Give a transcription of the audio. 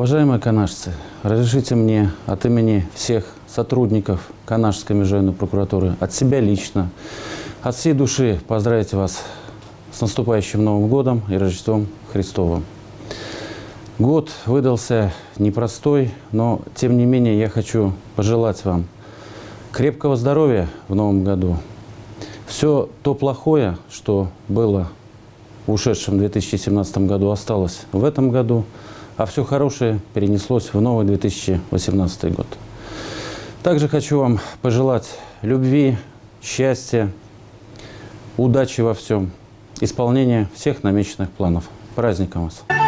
Уважаемые канашцы, разрешите мне от имени всех сотрудников Канашской межрайонной прокуратуры, от себя лично, от всей души поздравить вас с наступающим Новым годом и Рождеством Христовым. Год выдался непростой, но тем не менее я хочу пожелать вам крепкого здоровья в Новом году. Все то плохое, что было в ушедшем 2017 году, осталось в этом году, а все хорошее перенеслось в новый 2018 год. Также хочу вам пожелать любви, счастья, удачи во всем, исполнения всех намеченных планов. Праздником вас!